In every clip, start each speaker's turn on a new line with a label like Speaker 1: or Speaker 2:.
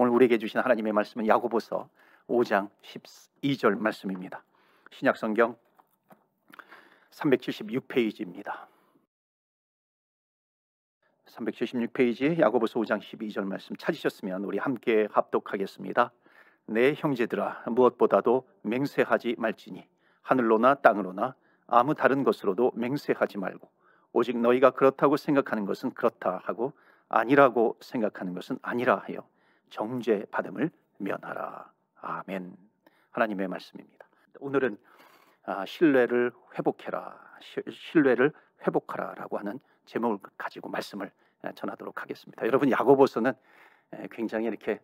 Speaker 1: 오늘 우리에게 주신 하나님의 말씀은 야고보서 5장 12절 말씀입니다. 신약성경 376페이지입니다. 376페이지 야고보서 5장 12절 말씀 찾으셨으면 우리 함께 합독하겠습니다. 내 형제들아, 무엇보다도 맹세하지 말지니 하늘로나 땅으로나 아무 다른 것으로도 맹세하지 말고 오직 너희가 그렇다고 생각하는 것은 그렇다 하고 아니라고 생각하는 것은 아니라 하여 정죄받음을 면하라. 아멘. 하나님의 말씀입니다. 오늘은 신뢰를 회복해라, 신뢰를 회복하라 라고 하는 제목을 가지고 말씀을 전하도록 하겠습니다. 여러분, 야고보서는 굉장히 이렇게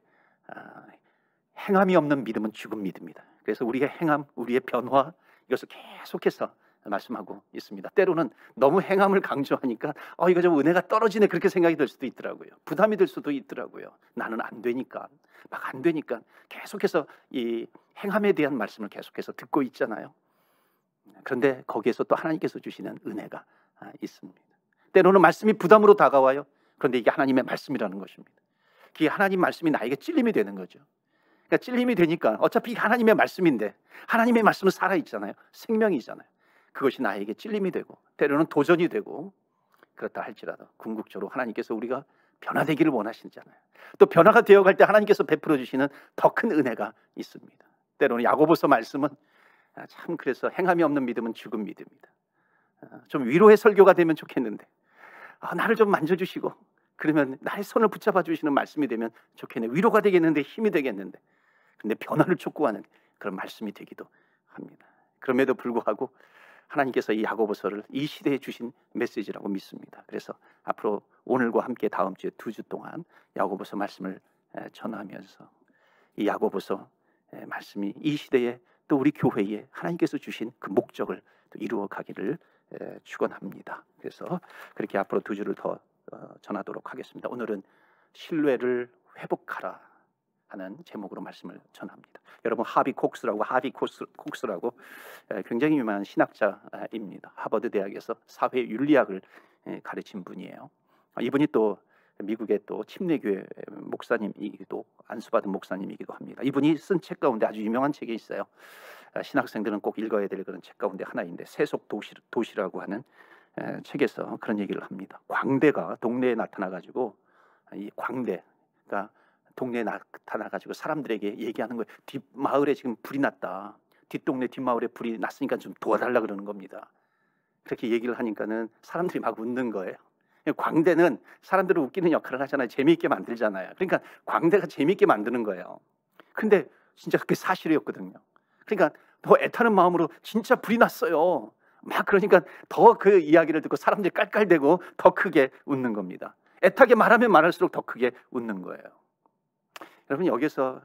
Speaker 1: 행함이 없는 믿음은 죽은 믿음입니다. 그래서 우리의 행함, 우리의 변화, 이것을 계속해서 말씀하고 있습니다. 때로는 너무 행함을 강조하니까 이거 좀 은혜가 떨어지네 그렇게 생각이 들 수도 있더라고요. 부담이 될 수도 있더라고요. 나는 안 되니까, 막 안 되니까 계속해서 이 행함에 대한 말씀을 계속해서 듣고 있잖아요. 그런데 거기에서 또 하나님께서 주시는 은혜가 있습니다. 때로는 말씀이 부담으로 다가와요. 그런데 이게 하나님의 말씀이라는 것입니다. 그게 하나님 말씀이 나에게 찔림이 되는 거죠. 그러니까 찔림이 되니까 어차피 하나님의 말씀인데, 하나님의 말씀은 살아있잖아요. 생명이잖아요. 그것이 나에게 찔림이 되고 때로는 도전이 되고, 그렇다 할지라도 궁극적으로 하나님께서 우리가 변화되기를 원하시잖아요. 또 변화가 되어갈 때 하나님께서 베풀어 주시는 더 큰 은혜가 있습니다. 때로는 야고보서 말씀은 참, 그래서 행함이 없는 믿음은 죽은 믿음입니다. 좀 위로의 설교가 되면 좋겠는데, 나를 좀 만져주시고 그러면 나의 손을 붙잡아 주시는 말씀이 되면 좋겠네. 위로가 되겠는데, 힘이 되겠는데, 근데 변화를 촉구하는 그런 말씀이 되기도 합니다. 그럼에도 불구하고 하나님께서 이 야고보서를 이 시대에 주신 메시지라고 믿습니다. 그래서 앞으로 오늘과 함께 다음 주에 2주 동안 야고보서 말씀을 전하면서 이 야고보서 말씀이 이 시대에 또 우리 교회에 하나님께서 주신 그 목적을 또 이루어 가기를 축원합니다. 그래서 그렇게 앞으로 2주를 더 전하도록 하겠습니다. 오늘은 신뢰를 회복하라 하는 제목으로 말씀을 전합니다. 여러분, 하비 콕스라고 굉장히 유명한 신학자입니다. 하버드 대학에서 사회 윤리학을 가르친 분이에요. 이분이 또 미국의 또 침례교회 목사님이기도, 안수받은 목사님이기도 합니다. 이분이 쓴 책 가운데 아주 유명한 책이 있어요. 신학생들은 꼭 읽어야 될 그런 책 가운데 하나인데, 세속 도시라고 하는 책에서 그런 얘기를 합니다. 광대가 동네에 나타나가지고, 이 광대가 동네에 나타나가지고 사람들에게 얘기하는 거예요. 뒷마을에 지금 불이 났다. 뒷동네 뒷마을에 불이 났으니까 좀 도와달라 그러는 겁니다. 그렇게 얘기를 하니까는 사람들이 막 웃는 거예요. 광대는 사람들을 웃기는 역할을 하잖아요. 재미있게 만들잖아요. 그러니까 광대가 재미있게 만드는 거예요. 근데 진짜 그게 사실이었거든요. 그러니까 더 애타는 마음으로 진짜 불이 났어요. 막 그러니까 더 그 이야기를 듣고 사람들이 깔깔대고 더 크게 웃는 겁니다. 애타게 말하면 말할수록 더 크게 웃는 거예요. 여러분, 여기서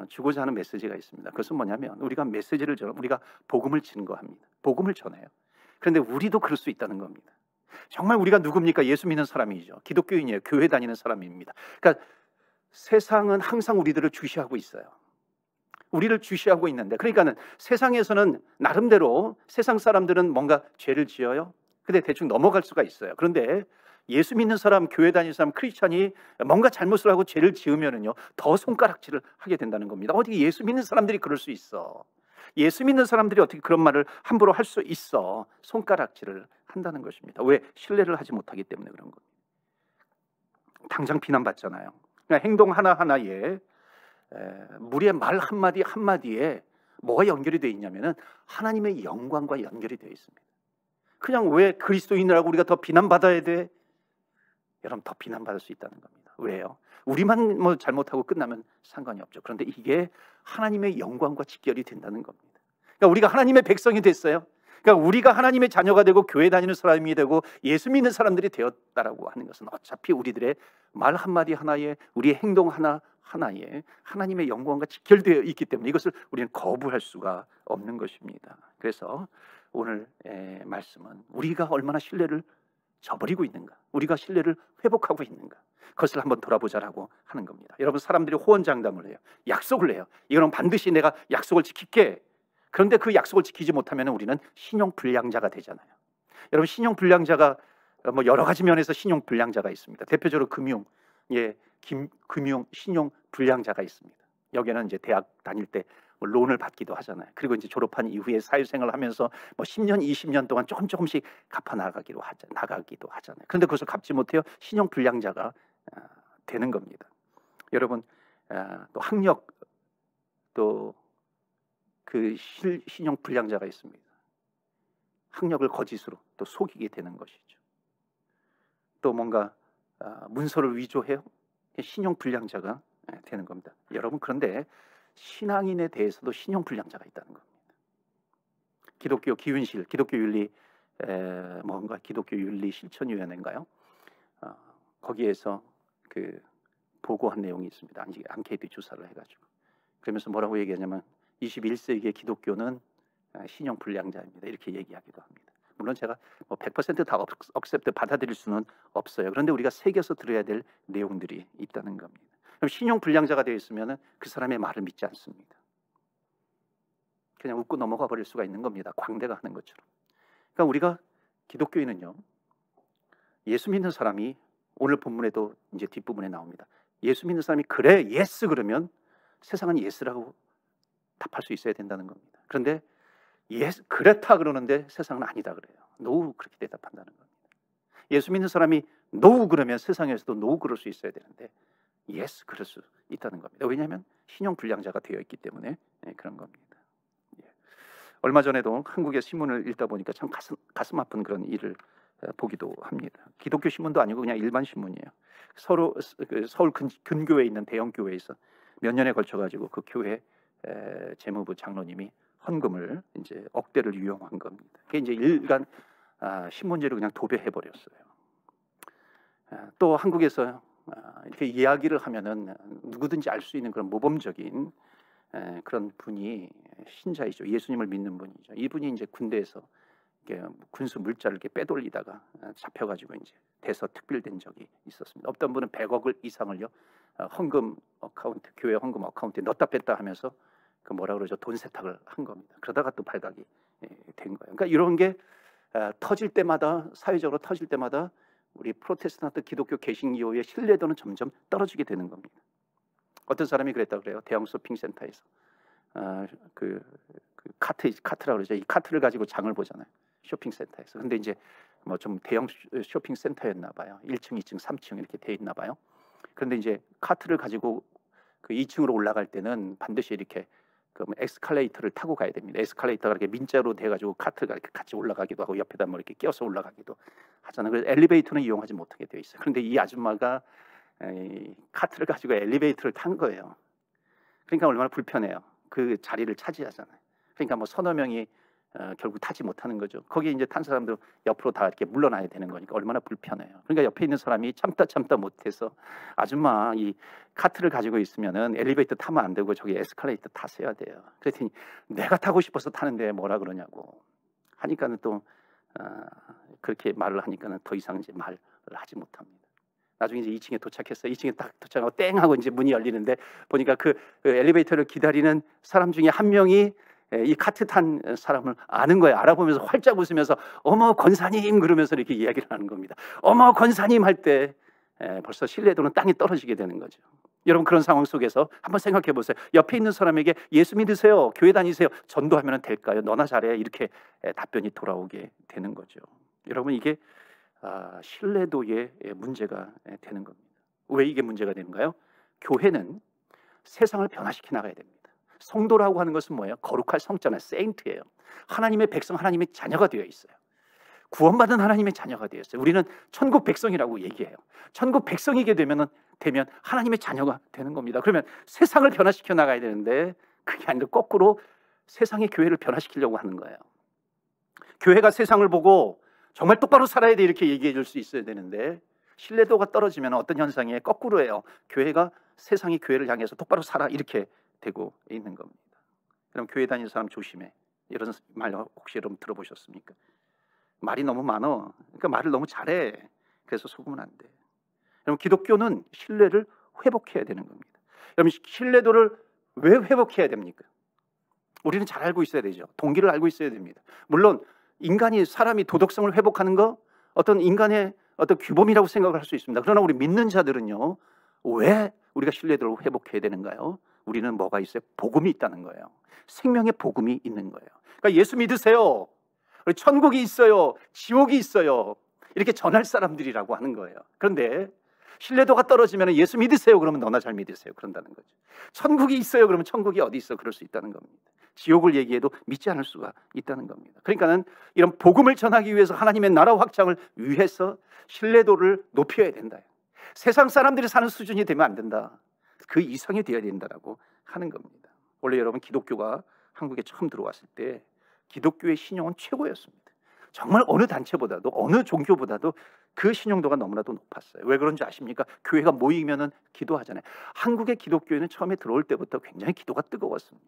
Speaker 1: 주고자 하는 메시지가 있습니다. 그것은 뭐냐면, 우리가 메시지를 우리가 복음을 증거합니다. 복음을 전해요. 그런데 우리도 그럴 수 있다는 겁니다. 정말 우리가 누굽니까? 예수 믿는 사람이죠. 기독교인이에요. 교회 다니는 사람입니다. 그러니까 세상은 항상 우리들을 주시하고 있어요. 우리를 주시하고 있는데, 그러니까는 세상에서는 나름대로 세상 사람들은 뭔가 죄를 지어요. 근데 대충 넘어갈 수가 있어요. 그런데 예수 믿는 사람, 교회 다니는 사람, 크리스찬이 뭔가 잘못을 하고 죄를 지으면은요, 더 손가락질을 하게 된다는 겁니다. 어떻게 예수 믿는 사람들이 그럴 수 있어? 예수 믿는 사람들이 어떻게 그런 말을 함부로 할 수 있어? 손가락질을 한다는 것입니다. 왜? 신뢰를 하지 못하기 때문에 그런 겁니다. 당장 비난받잖아요. 그러니까 행동 하나하나에, 무리의 말 한마디 한마디에 뭐가 연결이 되어 있냐면은 하나님의 영광과 연결이 되어 있습니다. 그냥 왜 그리스도인이라고 우리가 더 비난받아야 돼? 여러분, 더 비난받을 수 있다는 겁니다. 왜요? 우리만 뭐 잘못하고 끝나면 상관이 없죠. 그런데 이게 하나님의 영광과 직결이 된다는 겁니다. 그러니까 우리가 하나님의 백성이 됐어요. 그러니까 우리가 하나님의 자녀가 되고 교회 다니는 사람이 되고 예수 믿는 사람들이 되었다라고 하는 것은 어차피 우리들의 말 한마디 하나에, 우리의 행동 하나에 하나님의 영광과 직결되어 있기 때문에 이것을 우리는 거부할 수가 없는 것입니다. 그래서 오늘 말씀은 우리가 얼마나 신뢰를 저버리고 있는가, 우리가 신뢰를 회복하고 있는가, 그것을 한번 돌아보자라고 하는 겁니다. 여러분, 사람들이 호언장담을 해요. 약속을 해요. 이거는 반드시 내가 약속을 지킬게. 그런데 그 약속을 지키지 못하면 우리는 신용불량자가 되잖아요. 여러분, 신용불량자가 뭐 여러 가지 면에서 신용불량자가 있습니다. 대표적으로 금융, 금융 신용 불량자가 있습니다. 여기는 이제 대학 다닐 때 뭐 론을 받기도 하잖아요. 그리고 이제 졸업한 이후에 사회생활을 하면서 뭐 10년, 20년 동안 조금씩 갚아 나가기도 하잖아요. 그런데 그것을 갚지 못해요. 신용 불량자가 되는 겁니다. 여러분, 또 학력, 또 그 신용 불량자가 있습니다. 학력을 거짓으로 또 속이게 되는 것이죠. 또 뭔가 문서를 위조해요. 신용 불량자가 되는 겁니다. 여러분, 그런데 신앙인에 대해서도 신용 불량자가 있다는 겁니다. 기독교 기윤실, 기독교 윤리 기독교 윤리 실천위원회인가요? 거기에서 그 보고한 내용이 있습니다. 앙케이트 조사를 해가지고 그러면서 뭐라고 얘기하냐면 21세기의 기독교는 신용 불량자입니다. 이렇게 얘기하기도 합니다. 물론 제가 뭐 100%다 억셉트 받아들일 수는 없어요. 그런데 우리가 새겨서 들어야 될 내용들이 있다는 겁니다. 그럼 신용 불량자가 되어 있으면 그 사람의 말을 믿지 않습니다. 그냥 웃고 넘어가 버릴 수가 있는 겁니다. 광대가 하는 것처럼. 그러니까 우리가 기독교인은요, 예수 믿는 사람이 오늘 본문에도 이제 뒷부분에 나옵니다. 예수 믿는 사람이 그래 예스 그러면 세상은 예스라고 답할 수 있어야 된다는 겁니다. 그런데 예스 그렇다 그러는데 세상은 아니다 그래요. 노우 그렇게 대답한다는 겁니다. 예수 믿는 사람이 노우 그러면 세상에서도 노우 그럴 수 있어야 되는데 예스 그럴 수 있다는 겁니다. 왜냐하면 신용 불량자가 되어 있기 때문에 그런 겁니다. 얼마 전에도 한국의 신문을 읽다 보니까 참 가슴 아픈 그런 일을 보기도 합니다. 기독교 신문도 아니고 그냥 일반 신문이에요. 서울 근교에 있는 대형 교회에서 몇 년에 걸쳐 가지고 그 교회 재무부 장로님이 헌금을 이제 억대를 유용한 겁니다. 그게 이제 일간 신문지를 그냥 도배해 버렸어요. 또 한국에서 이렇게 이야기를 하면은 누구든지 알 수 있는 그런 모범적인 그런 분이 신자이죠. 예수님을 믿는 분이죠. 이분이 이제 군대에서 군수 물자를 이렇게 빼돌리다가 잡혀가지고 이제 대서특필된 적이 있었습니다. 어떤 분은 100억 이상을요 헌금 어카운트, 교회 헌금 어카운트에 넣었다 뺐다 하면서 그 뭐라 그러죠, 돈 세탁을 한 겁니다. 그러다가 또 발각이 된 거예요. 그러니까 이런 게 터질 때마다, 사회적으로 터질 때마다 우리 프로테스탄트 기독교 개신교의 신뢰도는 점점 떨어지게 되는 겁니다. 어떤 사람이 그랬다 그래요. 대형 쇼핑센터에서 그 카트라고 그러죠. 이 카트를 가지고 장을 보잖아요. 쇼핑센터에서. 근데 이제 뭐 좀 대형 쇼핑센터였나 봐요. 1층, 2층, 3층 이렇게 돼 있나 봐요. 그런데 이제 카트를 가지고 그 2층으로 올라갈 때는 반드시 이렇게 그 에스컬레이터를 타고 가야 됩니다. 에스컬레이터가 이렇게 민자로 돼가지고 카트가 이렇게 같이 올라가기도 하고 옆에다 뭐 이렇게 끼워서 올라가기도 하잖아요. 그래서 엘리베이터는 이용하지 못하게 되어 있어요. 그런데 이 아줌마가 이 카트를 가지고 엘리베이터를 탄 거예요. 그러니까 얼마나 불편해요. 그 자리를 차지하잖아요. 그러니까 뭐 서너 명이 결국 타지 못하는 거죠. 거기에 이제 탄 사람들 옆으로 다 이렇게 물러나야 되는 거니까 얼마나 불편해요. 그러니까 옆에 있는 사람이 참다 못해서 아줌마 이 카트를 가지고 있으면은 엘리베이터 타면 안 되고 저기 에스컬레이터 타셔야 돼요. 그랬더니 내가 타고 싶어서 타는데 뭐라 그러냐고 하니까는 또 그렇게 말을 하니까는 더 이상 이제 말을 하지 못합니다. 나중에 이제 2층에 도착했어요. 2층에 딱 도착하고 땡 하고 이제 문이 열리는데 보니까 그 엘리베이터를 기다리는 사람 중에 한 명이 이 카트 탄 사람을 아는 거예요. 알아보면서 활짝 웃으면서 어머 권사님 그러면서 이렇게 이야기를 하는 겁니다. 어머 권사님 할 때 벌써 신뢰도는 땅에 떨어지게 되는 거죠. 여러분 그런 상황 속에서 한번 생각해 보세요. 옆에 있는 사람에게 예수 믿으세요, 교회 다니세요, 전도하면 될까요? 너나 잘해 이렇게 답변이 돌아오게 되는 거죠. 여러분 이게 신뢰도의 문제가 되는 겁니다. 왜 이게 문제가 되는가요? 교회는 세상을 변화시켜 나가야 됩니다. 성도라고 하는 것은 뭐예요? 거룩할 성자는 세인트예요. 하나님의 백성, 하나님의 자녀가 되어 있어요. 구원받은 하나님의 자녀가 되어 있어요. 우리는 천국 백성이라고 얘기해요. 천국 백성이게 되면 하나님의 자녀가 되는 겁니다. 그러면 세상을 변화시켜 나가야 되는데 그게 아니라 거꾸로 세상의 교회를 변화시키려고 하는 거예요. 교회가 세상을 보고 정말 똑바로 살아야 돼 이렇게 얘기해 줄 수 있어야 되는데 신뢰도가 떨어지면 어떤 현상이에요? 거꾸로예요. 교회가 세상이 교회를 향해서 똑바로 살아 이렇게 되고 있는 겁니다. 그럼 교회 다니는 사람 조심해. 이런 말 혹시 여러분 들어보셨습니까? 말이 너무 많어. 그러니까 말을 너무 잘해. 그래서 속으면 안 돼. 여러분 기독교는 신뢰를 회복해야 되는 겁니다. 여러분 신뢰도를 왜 회복해야 됩니까? 우리는 잘 알고 있어야 되죠. 동기를 알고 있어야 됩니다. 물론 사람이 도덕성을 회복하는 거 어떤 인간의 어떤 규범이라고 생각을 할 수 있습니다. 그러나 우리 믿는 자들은요 왜 우리가 신뢰도를 회복해야 되는가요? 우리는 뭐가 있어요? 복음이 있다는 거예요. 생명의 복음이 있는 거예요. 그러니까 예수 믿으세요. 천국이 있어요. 지옥이 있어요. 이렇게 전할 사람들이라고 하는 거예요. 그런데 신뢰도가 떨어지면 예수 믿으세요. 그러면 너나 잘 믿으세요. 그런다는 거죠. 천국이 있어요. 그러면 천국이 어디 있어? 그럴 수 있다는 겁니다. 지옥을 얘기해도 믿지 않을 수가 있다는 겁니다. 그러니까는 이런 복음을 전하기 위해서 하나님의 나라 확장을 위해서 신뢰도를 높여야 된다. 세상 사람들이 사는 수준이 되면 안 된다. 그 이상이 되어야 된다라고 하는 겁니다. 원래 여러분 기독교가 한국에 처음 들어왔을 때 기독교의 신용은 최고였습니다. 정말 어느 단체보다도 어느 종교보다도 그 신용도가 너무나도 높았어요. 왜 그런지 아십니까? 교회가 모이면은 기도하잖아요. 한국의 기독교회는 처음에 들어올 때부터 굉장히 기도가 뜨거웠습니다.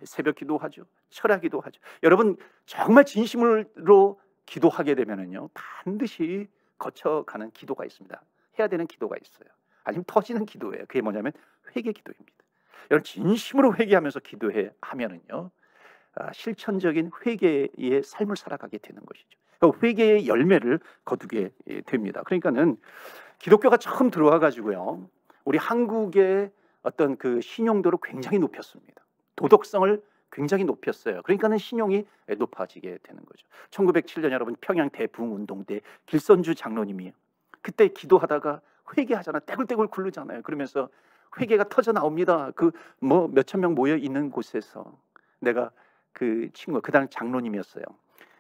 Speaker 1: 새벽 기도하죠. 철야 기도하죠. 여러분 정말 진심으로 기도하게 되면은요 반드시 거쳐가는 기도가 있습니다. 해야 되는 기도가 있어요. 아니면 터지는 기도예요. 그게 뭐냐면 회개 기도입니다. 여러분 진심으로 회개하면서 기도해 하면은요 실천적인 회개의 삶을 살아가게 되는 것이죠. 회개의 열매를 거두게 됩니다. 그러니까는 기독교가 처음 들어와 가지고요 우리 한국의 어떤 그 신용도를 굉장히 높였습니다. 도덕성을 굉장히 높였어요. 그러니까는 신용이 높아지게 되는 거죠. 1907년 여러분 평양 대부흥운동 때 길선주 장로님이 그때 기도하다가 회개하잖아. 떼굴떼굴 굴르잖아요. 그러면서 회개가 터져 나옵니다. 그 뭐 몇천 명 모여 있는 곳에서 내가 그 친구 그 당시 장로님이었어요.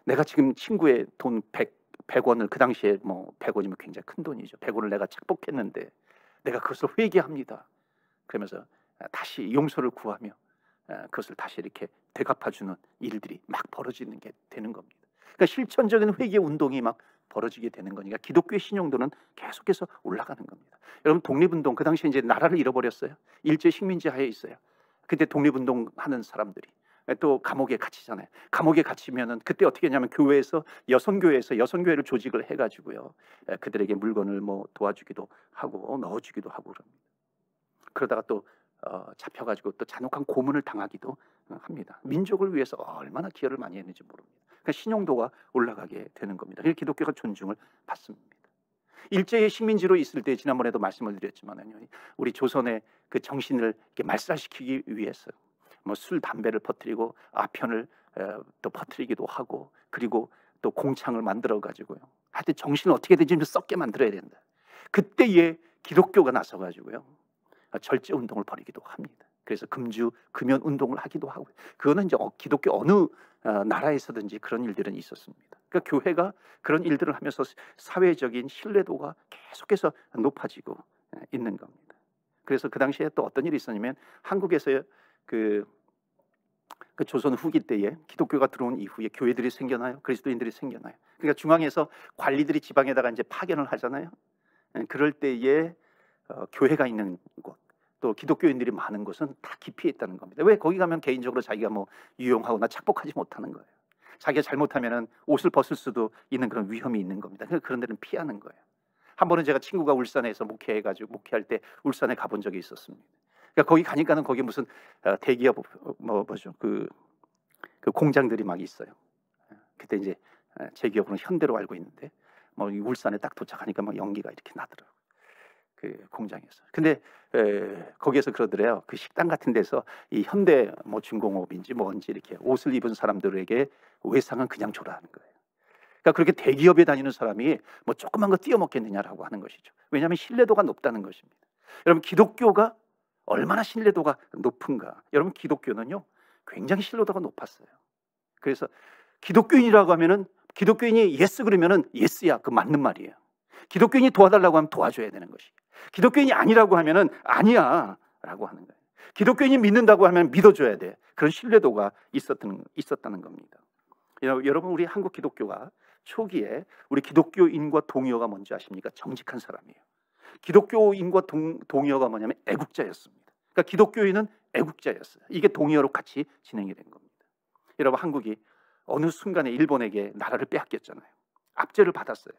Speaker 1: 내가 지금 친구의 돈 100원을 그 당시에 뭐 100원이면 굉장히 큰 돈이죠. 100원을 내가 착복했는데 내가 그것을 회개합니다. 그러면서 다시 용서를 구하며 그것을 다시 이렇게 되갚아주는 일들이 막 벌어지는 게 되는 겁니다. 그러니까 실천적인 회개 운동이 막 벌어지게 되는 거니까 기독교의 신용도는 계속해서 올라가는 겁니다. 여러분 독립운동 그 당시에 이제 나라를 잃어버렸어요. 일제 식민지 하에 있어요. 그때 독립운동 하는 사람들이 또 감옥에 갇히잖아요. 감옥에 갇히면은 그때 어떻게 했냐면 교회에서 여성교회를 조직을 해가지고요 그들에게 물건을 뭐 도와주기도 하고 넣어주기도 하고 그럽니다. 그러다가 또 잡혀가지고 또 잔혹한 고문을 당하기도 합니다. 민족을 위해서 얼마나 기여를 많이 했는지 모릅니다. 그러니까 신용도가 올라가게 되는 겁니다. 그래서 기독교가 존중을 받습니다. 일제의 식민지로 있을 때 지난번에도 말씀을 드렸지만요, 우리 조선의 그 정신을 이렇게 말살시키기 위해서 뭐 술 담배를 퍼뜨리고 아편을 또 퍼뜨리기도 하고 그리고 또 공창을 만들어 가지고요. 하여튼 정신을 어떻게든지 좀 썩게 만들어야 된다. 그때에 기독교가 나서 가지고요. 절제 운동을 벌이기도 합니다. 그래서 금연 운동을 하기도 하고 그거는 이제 기독교 어느 나라에서든지 그런 일들은 있었습니다. 그러니까 교회가 그런 일들을 하면서 사회적인 신뢰도가 계속해서 높아지고 있는 겁니다. 그래서 그 당시에 또 어떤 일이 있었냐면 한국에서 그 조선 후기 때에 기독교가 들어온 이후에 교회들이 생겨나요. 그리스도인들이 생겨나요. 그러니까 중앙에서 관리들이 지방에다가 이제 파견을 하잖아요. 그럴 때에 교회가 있는 곳, 또 기독교인들이 많은 곳은 다 기피했다는 겁니다. 왜? 거기 가면 개인적으로 자기가 뭐 유용하거나 착복하지 못하는 거예요. 자기가 잘못하면 옷을 벗을 수도 있는 그런 위험이 있는 겁니다. 그런 데는 피하는 거예요. 한 번은 제가 친구가 울산에서 목회할 때 울산에 가본 적이 있었습니다. 그러니까 거기 가니까는 거기 무슨 대기업 그 공장들이 막 있어요. 그때 이제 제 기억으로는 현대로 알고 있는데 뭐 울산에 딱 도착하니까 막 연기가 이렇게 나더라고요. 그 공장에서. 근데 거기에서 그러더래요. 그 식당 같은 데서 이 현대 뭐 중공업인지 뭔지 이렇게 옷을 입은 사람들에게 외상은 그냥 줘라 하는 거예요. 그러니까 그렇게 대기업에 다니는 사람이 뭐 조그만 거 띄어먹겠느냐라고 하는 것이죠. 왜냐하면 신뢰도가 높다는 것입니다. 여러분 기독교가 얼마나 신뢰도가 높은가. 여러분 기독교는요 굉장히 신뢰도가 높았어요. 그래서 기독교인이라고 하면은 기독교인이 예스 그러면은 예스야. 그 맞는 말이에요. 기독교인이 도와달라고 하면 도와줘야 되는 것이. 기독교인이 아니라고 하면은 아니야 라고 하는 거예요. 기독교인이 믿는다고 하면 믿어줘야 돼. 그런 신뢰도가 있었다는 겁니다. 여러분 우리 한국 기독교가 초기에 우리 기독교인과 동의어가 뭔지 아십니까? 정직한 사람이에요. 기독교인과 동의어가 뭐냐면 애국자였습니다. 그러니까 기독교인은 애국자였어요. 이게 동의어로 같이 진행이 된 겁니다. 여러분 한국이 어느 순간에 일본에게 나라를 빼앗겼잖아요. 압제를 받았어요.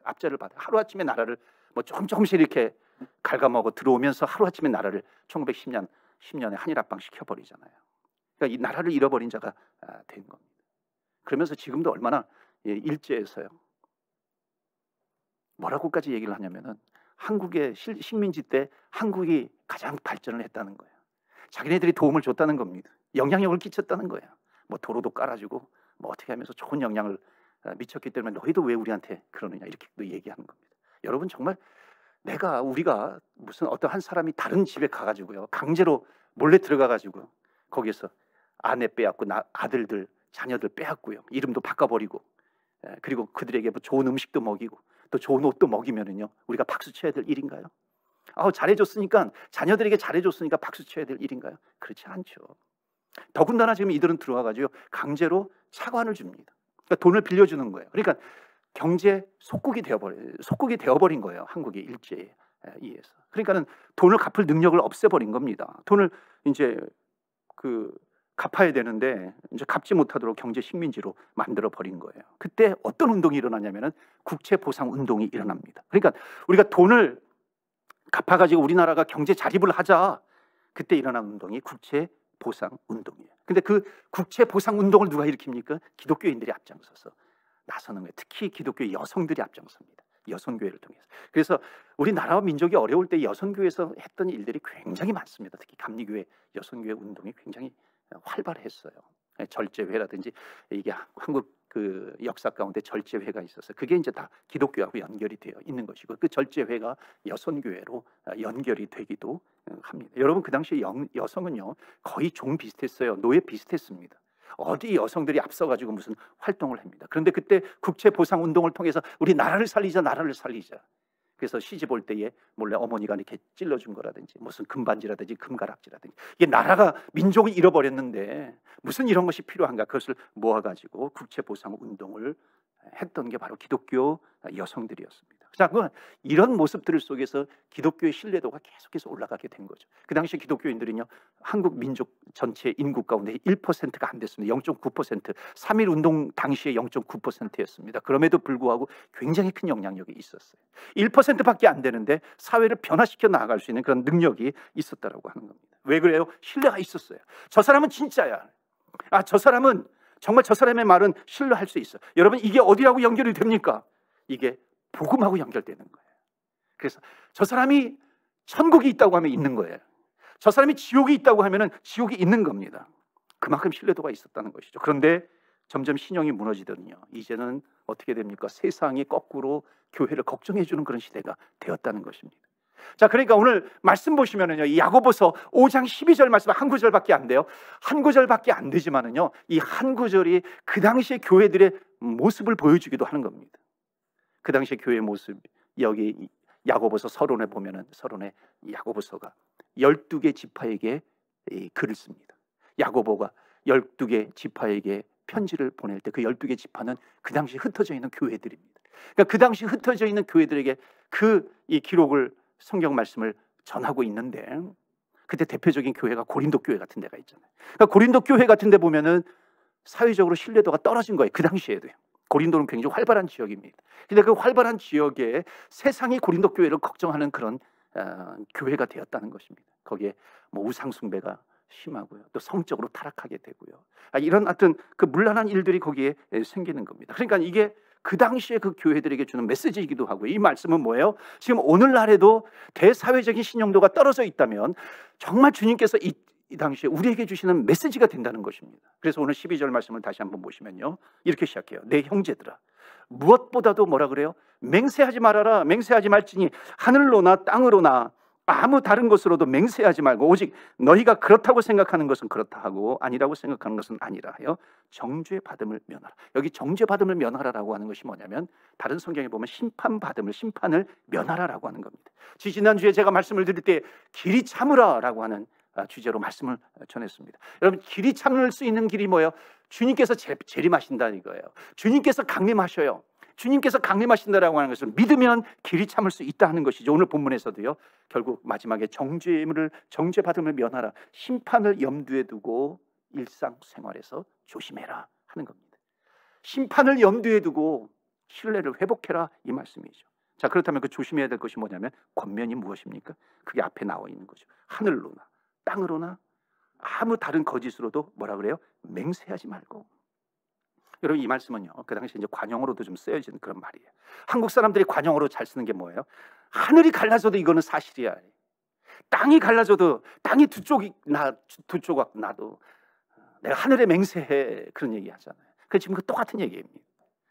Speaker 1: 하루아침에 나라를 뭐 조금씩 이렇게 갉아먹어 들어오면서 하루아침에 나라를 1910년에 한일합방 시켜버리잖아요. 그러니까 이 나라를 잃어버린 자가 된 겁니다. 그러면서 지금도 얼마나 일제에서요. 뭐라고까지 얘기를 하냐면은 한국의 식민지 때 한국이 가장 발전을 했다는 거예요. 자기네들이 도움을 줬다는 겁니다. 영향력을 끼쳤다는 거예요. 뭐 도로도 깔아주고 뭐 어떻게 하면서 좋은 영향을 미쳤기 때문에 너희도 왜 우리한테 그러느냐 이렇게 또 얘기하는 겁니다. 여러분 정말 우리가 무슨 어떤 한 사람이 다른 집에 가가지고요 강제로 몰래 들어가가지고 거기서 아내 빼앗고 아들들 자녀들 빼앗고요 이름도 바꿔버리고 그리고 그들에게 뭐 좋은 음식도 먹이고 또 좋은 옷도 먹이면은요 우리가 박수 쳐야 될 일인가요? 잘해줬으니까 자녀들에게 잘해줬으니까 박수 쳐야 될 일인가요? 그렇지 않죠. 더군다나 지금 이들은 들어와가지고 강제로 차관을 줍니다. 그러니까 돈을 빌려주는 거예요. 그러니까 경제 속국이 되어버린 거예요. 한국의 일제에 의해서. 그러니까는 돈을 갚을 능력을 없애버린 겁니다. 돈을 이제 갚아야 되는데 이제 갚지 못하도록 경제 식민지로 만들어 버린 거예요. 그때 어떤 운동이 일어나냐면은 국채 보상 운동이 일어납니다. 그러니까 우리가 돈을 갚아가지고 우리나라가 경제 자립을 하자. 그때 일어난 운동이 국채 보상 운동이에요. 근데 그 국채 보상 운동을 누가 일으킵니까? 기독교인들이 앞장서서 나서는 거예요. 특히 기독교 여성들이 앞장섭니다. 여성교회를 통해서. 그래서 우리나라와 민족이 어려울 때 여성교회에서 했던 일들이 굉장히 많습니다. 특히 감리교회 여성교회 운동이 굉장히 활발했어요. 절제회라든지 이게 한국 역사 가운데 절제회가 있어서 그게 이제 다 기독교하고 연결이 되어 있는 것이고 그 절제회가 여성교회로 연결이 되기도 합니다. 여러분 그 당시에 여성은요 거의 종 비슷했어요. 노예 비슷했습니다. 어디 여성들이 앞서가지고 무슨 활동을 합니다. 그런데 그때 국채 보상 운동을 통해서 우리 나라를 살리자. 그래서 시집 올 때에 몰래 어머니가 이렇게 찔러준 거라든지 무슨 금반지라든지 금가락지라든지 이게 나라가 민족이 잃어버렸는데 무슨 이런 것이 필요한가 그것을 모아가지고 국채 보상 운동을 했던 게 바로 기독교 여성들이었습니다. 자, 이런 모습들 속에서 기독교의 신뢰도가 계속해서 올라가게 된 거죠. 그 당시 기독교인들은요 한국 민족 전체 인구 가운데 1%가 안 됐습니다. 0.9%, 3.1 운동 당시에 0.9%였습니다. 그럼에도 불구하고 굉장히 큰 영향력이 있었어요. 1%밖에 안 되는데 사회를 변화시켜 나아갈 수 있는 그런 능력이 있었다라고 하는 겁니다. 왜 그래요? 신뢰가 있었어요. 저 사람은 진짜야. 저 사람은 정말 저 사람의 말은 신뢰할 수 있어. 여러분 이게 어디라고 연결이 됩니까? 이게 복음하고 연결되는 거예요. 그래서 저 사람이 천국이 있다고 하면 있는 거예요. 저 사람이 지옥이 있다고 하면 지옥이 있는 겁니다. 그만큼 신뢰도가 있었다는 것이죠. 그런데 점점 신용이 무너지더니요 이제는 어떻게 됩니까? 세상이 거꾸로 교회를 걱정해 주는 그런 시대가 되었다는 것입니다. 자, 그러니까 오늘 말씀 보시면은요, 야고보서 5장 12절 말씀 한 구절밖에 안 돼요. 한 구절밖에 안 되지만은요, 이 한 구절이 그 당시의 교회들의 모습을 보여주기도 하는 겁니다. 그 당시의 교회의 모습, 여기 야고보서 서론에 보면은 서론에 야고보서가 12개 지파에게 글을 씁니다. 야고보가 12개 지파에게 편지를 보낼 때 그 12개 지파는 그 당시 흩어져 있는 교회들입니다. 그러니까 그 당시 흩어져 있는 교회들에게 이 기록을 성경 말씀을 전하고 있는데 그때 대표적인 교회가 고린도 교회 같은 데가 있잖아요. 그러니까 고린도 교회 같은 데 보면은 사회적으로 신뢰도가 떨어진 거예요. 그 당시에도요. 고린도는 굉장히 활발한 지역입니다. 근데 그 활발한 지역에 세상이 고린도 교회를 걱정하는 그런 교회가 되었다는 것입니다. 거기에 뭐 우상 숭배가 심하고요. 또 성적으로 타락하게 되고요. 이런 하여튼 그 문란한 일들이 거기에 생기는 겁니다. 그러니까 이게 그 당시에 그 교회들에게 주는 메시지이기도 하고요. 이 말씀은 뭐예요? 지금 오늘날에도 대사회적인 신용도가 떨어져 있다면 정말 주님께서 이 당시에 우리에게 주시는 메시지가 된다는 것입니다. 그래서 오늘 12절 말씀을 다시 한번 보시면요. 이렇게 시작해요. 내 형제들아, 무엇보다도 뭐라 그래요? 맹세하지 말아라. 맹세하지 말지니 하늘로나 땅으로나 아무 다른 것으로도 맹세하지 말고 오직 너희가 그렇다고 생각하는 것은 그렇다 하고 아니라고 생각하는 것은 아니라 하여 정죄 받음을 면하라. 여기 정죄 받음을 면하라라고 하는 것이 뭐냐면 다른 성경에 보면 심판을 면하라라고 하는 겁니다. 지난주에 제가 말씀을 드릴 때 길이 참으라라고 하는 주제로 말씀을 전했습니다. 여러분 길이 참을 수 있는 길이 뭐예요? 주님께서 재림하신다는 거예요. 주님께서 강림하셔요. 주님께서 강림하신다라고 하는 것을 믿으면 길이 참을 수 있다 하는 것이죠. 오늘 본문에서도요. 결국 마지막에 정죄받음을 면하라. 심판을 염두에 두고 일상생활에서 조심해라 하는 겁니다. 심판을 염두에 두고 신뢰를 회복해라 이 말씀이죠. 자, 그렇다면 그 조심해야 될 것이 뭐냐면 권면이 무엇입니까? 그게 앞에 나와 있는 거죠. 하늘로나 땅으로나 아무 다른 거짓으로도 뭐라 그래요? 맹세하지 말고 여러분, 이 말씀은요, 그 당시 이제 관용어로도 좀 쓰여진 그런 말이에요. 한국 사람들이 관용어로 잘 쓰는 게 뭐예요? 하늘이 갈라져도 이거는 사실이야. 땅이 갈라져도, 땅이 두 조각 나도 내가 하늘에 맹세해, 그런 얘기 하잖아요. 그 지금 그 똑같은 얘기입니다.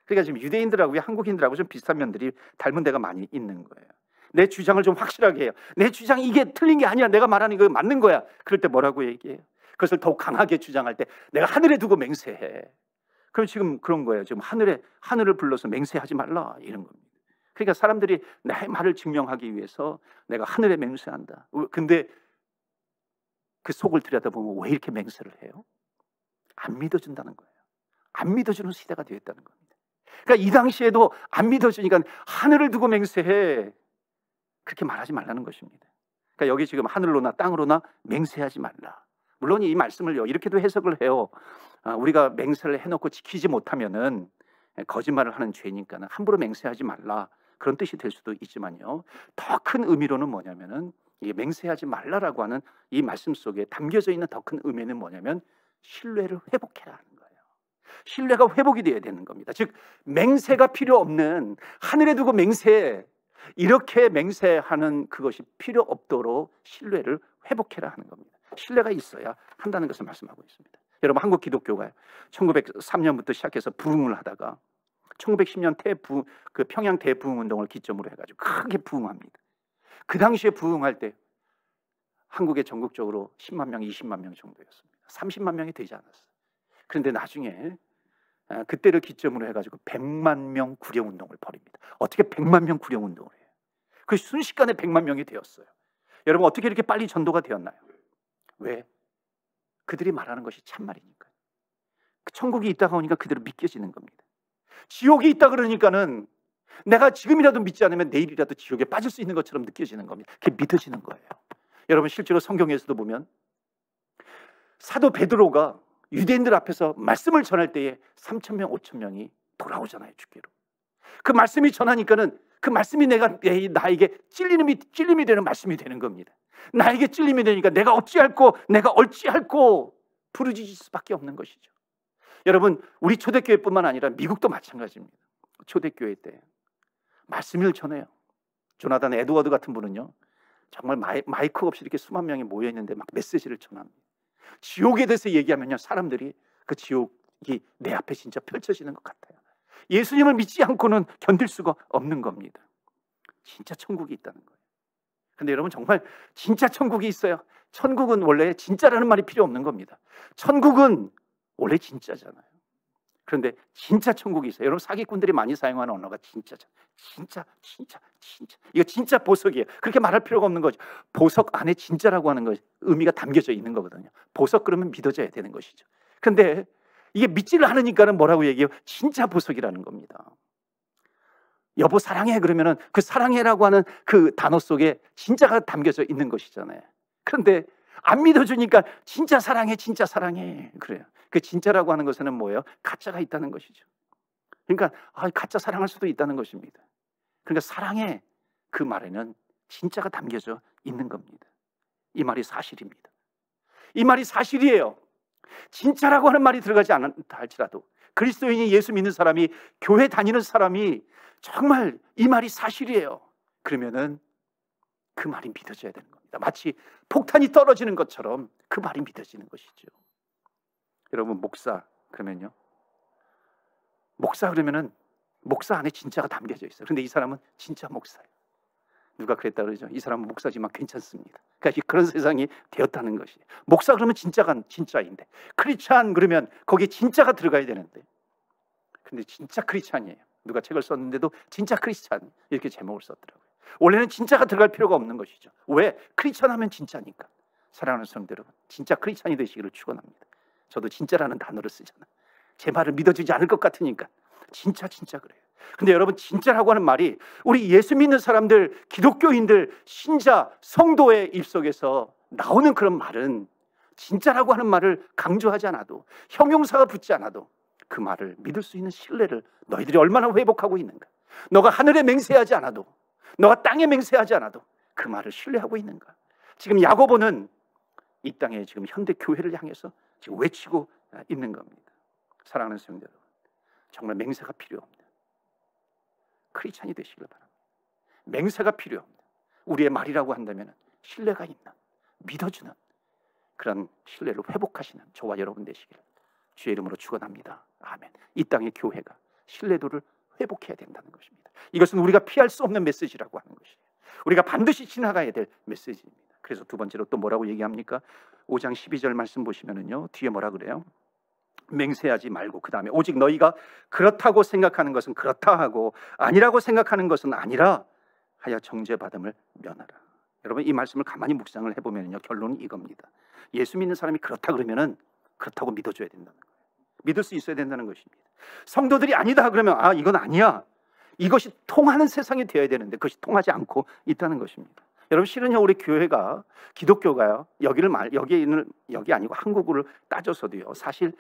Speaker 1: 그러니까 지금 유대인들하고 한국인들하고 좀 비슷한 면들이 닮은 데가 많이 있는 거예요. 내 주장을 좀 확실하게 해요. 내 주장이 이게 틀린 게 아니야, 내가 말하는 거 맞는 거야. 그럴 때 뭐라고 얘기해요? 그것을 더욱 강하게 주장할 때 내가 하늘에 두고 맹세해. 그럼 지금 그런 거예요. 지금 하늘을 불러서 맹세하지 말라, 이런 겁니다. 그러니까 사람들이 나의 말을 증명하기 위해서 내가 하늘에 맹세한다. 근데 그 속을 들여다보면 왜 이렇게 맹세를 해요? 안 믿어준다는 거예요. 안 믿어주는 시대가 되었다는 겁니다. 그러니까 이 당시에도 안 믿어주니까 하늘을 두고 맹세해, 그렇게 말하지 말라는 것입니다. 그러니까 여기 지금 하늘로나 땅으로나 맹세하지 말라. 물론 이 말씀을요, 이렇게도 해석을 해요. 우리가 맹세를 해놓고 지키지 못하면은 거짓말을 하는 죄니까 함부로 맹세하지 말라, 그런 뜻이 될 수도 있지만요, 더 큰 의미로는 뭐냐면은 이 맹세하지 말라라고 하는 이 말씀 속에 담겨져 있는 더 큰 의미는 뭐냐면 신뢰를 회복해라 하는 거예요. 신뢰가 회복이 되어야 되는 겁니다. 즉 맹세가 필요 없는, 하늘에 두고 맹세, 이렇게 맹세하는 그것이 필요 없도록 신뢰를 회복해라 하는 겁니다. 신뢰가 있어야 한다는 것을 말씀하고 있습니다. 여러분, 한국 기독교가 1903년부터 시작해서 부흥을 하다가 1910년 그 평양 대부흥 운동을 기점으로 해가지고 크게 부흥합니다. 그 당시에 부흥할 때 한국에 전국적으로 10만 명, 20만 명 정도였습니다. 30만 명이 되지 않았어요. 그런데 나중에 그때를 기점으로 해가지고 100만 명 구령 운동을 벌입니다. 어떻게 100만 명 구령 운동을 해요? 그 순식간에 100만 명이 되었어요. 여러분, 어떻게 이렇게 빨리 전도가 되었나요? 왜? 그들이 말하는 것이 참말이니까요. 천국이 있다가 오니까 그대로 믿겨지는 겁니다. 지옥이 있다 그러니까는 내가 지금이라도 믿지 않으면 내일이라도 지옥에 빠질 수 있는 것처럼 느껴지는 겁니다. 그게 믿어지는 거예요. 여러분, 실제로 성경에서도 보면 사도 베드로가 유대인들 앞에서 말씀을 전할 때에 3,000명, 5,000명이 돌아오잖아요, 주께로. 그 말씀이 전하니까는 그 말씀이 나에게 찔림이 되는 말씀이 되는 겁니다. 나에게 찔림이 되니까 내가 어찌할꼬 부르짖을 수밖에 없는 것이죠. 여러분, 우리 초대교회뿐만 아니라 미국도 마찬가지입니다. 초대교회 때 말씀을 전해요. 조나단 에드워드 같은 분은요, 정말 마이크 없이 이렇게 수만 명이 모여 있는데 막 메시지를 전합니다. 지옥에 대해서 얘기하면요, 사람들이 그 지옥이 내 앞에 진짜 펼쳐지는 것 같아요. 예수님을 믿지 않고는 견딜 수가 없는 겁니다. 진짜 천국이 있다는 거예요. 근데 여러분, 정말 진짜 천국이 있어요. 천국은 원래 진짜라는 말이 필요 없는 겁니다. 천국은 원래 진짜잖아요. 그런데 진짜 천국이 있어요. 여러분, 사기꾼들이 많이 사용하는 언어가 진짜죠. 진짜. 이거 진짜 보석이에요. 그렇게 말할 필요가 없는 거죠. 보석 안에 진짜라고 하는 것, 의미가 담겨져 있는 거거든요. 보석 그러면 믿어져야 되는 것이죠. 근데 이게 믿지를 않으니까는 뭐라고 얘기해요? 진짜 보석이라는 겁니다. 여보 사랑해 그러면은 그 사랑해라고 하는 그 단어 속에 진짜가 담겨져 있는 것이잖아요. 그런데 안 믿어주니까 진짜 사랑해 그래요. 그 진짜라고 하는 것에는 뭐예요? 가짜가 있다는 것이죠. 그러니까 가짜 사랑할 수도 있다는 것입니다. 그러니까 사랑해, 그 말에는 진짜가 담겨져 있는 겁니다. 이 말이 사실입니다. 이 말이 사실이에요. 진짜라고 하는 말이 들어가지 않다 할지라도 그리스도인이, 예수 믿는 사람이, 교회 다니는 사람이 정말 이 말이 사실이에요. 그러면은 그 말이 믿어져야 되는 겁니다. 마치 폭탄이 떨어지는 것처럼 그 말이 믿어지는 것이죠. 여러분, 목사 그러면은 목사 안에 진짜가 담겨져 있어요. 그런데 이 사람은 진짜 목사예요. 누가 그랬다 그러죠? 이 사람은 목사지만 괜찮습니다. 그러니까 그런 세상이 되었다는 것이에요. 목사 그러면 진짜인데, 크리스찬 그러면 거기에 진짜가 들어가야 되는데, 근데 진짜 크리스찬이에요. 누가 책을 썼는데도 진짜 크리스찬 이렇게 제목을 썼더라고요. 원래는 진짜가 들어갈 필요가 없는 것이죠. 왜? 크리스찬 하면 진짜니까. 사랑하는 성도 여러분, 진짜 크리스찬이 되시기를 축원합니다. 저도 진짜라는 단어를 쓰잖아요. 제 말을 믿어주지 않을 것 같으니까 진짜 그래요. 근데 여러분, 진짜라고 하는 말이 우리 예수 믿는 사람들, 기독교인들, 신자, 성도의 입속에서 나오는 그런 말은 진짜라고 하는 말을 강조하지 않아도, 형용사가 붙지 않아도 그 말을 믿을 수 있는 신뢰를 너희들이 얼마나 회복하고 있는가. 너가 하늘에 맹세하지 않아도, 너가 땅에 맹세하지 않아도 그 말을 신뢰하고 있는가. 지금 야고보는 이 땅에 지금 현대 교회를 향해서 지금 외치고 있는 겁니다. 사랑하는 성도 여러분, 정말 맹세가 필요 없는 크리스찬이 되시길 바랍니다. 맹세가 필요 없는, 우리의 말이라고 한다면 신뢰가 있는, 믿어주는 그런 신뢰를 회복하시는 저와 여러분 되시길 주의 이름으로 축원합니다. 아멘. 이 땅의 교회가 신뢰도를 회복해야 된다는 것입니다. 이것은 우리가 피할 수 없는 메시지라고 하는 것이에요. 우리가 반드시 지나가야 될 메시지입니다. 그래서 두 번째로 또 뭐라고 얘기합니까? 5장 12절 말씀 보시면은요, 뒤에 뭐라 그래요? 맹세하지 말고, 그 다음에 오직 너희가 그렇다고 생각하는 것은 그렇다 하고 아니라고 생각하는 것은 아니라 하여 정죄받음을 면하라. 여러분, 이 말씀을 가만히 묵상을 해보면요, 결론은 이겁니다. 예수 믿는 사람이 그렇다 그러면은 그렇다고 믿어줘야 된다는 거예요. 믿을 수 있어야 된다는 것입니다. 성도들이 아니다 그러면 아, 이건 아니야, 이것이 통하는 세상이 되어야 되는데 그것이 통하지 않고 있다는 것입니다. 여러분, 실은요, 우리 교회가, 기독교가요, 여기 아니고 한국을 따져서도요, 사실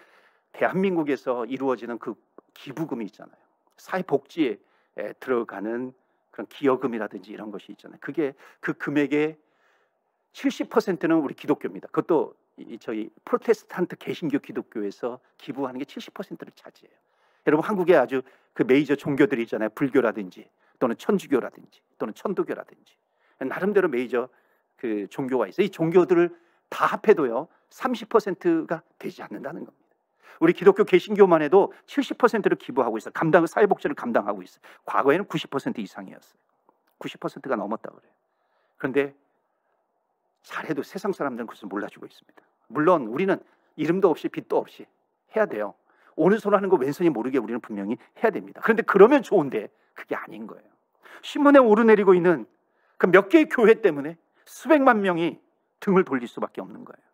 Speaker 1: 대한민국에서 이루어지는 그 기부금이 있잖아요. 사회복지에 들어가는 그런 기여금이라든지 이런 것이 있잖아요. 그게 그 금액의 70%는 우리 기독교입니다. 그것도 저희 프로테스탄트 개신교 기독교에서 기부하는 게 70%를 차지해요. 여러분, 한국에 아주 그 메이저 종교들이 있잖아요. 불교라든지 또는 천주교라든지 또는 천도교라든지 나름대로 메이저 그 종교가 있어요. 이 종교들을 다 합해도요 30%가 되지 않는다는 겁니다. 우리 기독교 개신교만 해도 70%를 기부하고 있어요. 사회복지를 감당하고 있어요. 과거에는 90% 이상이었어요. 90%가 넘었다 그래요. 그런데 잘해도 세상 사람들은 그것을 몰라주고 있습니다. 물론 우리는 이름도 없이 빚도 없이 해야 돼요. 오른손 하는 거 왼손이 모르게 우리는 분명히 해야 됩니다. 그런데 그러면 좋은데 그게 아닌 거예요. 신문에 오르내리고 있는 그 몇 개의 교회 때문에 수백만 명이 등을 돌릴 수밖에 없는 거예요.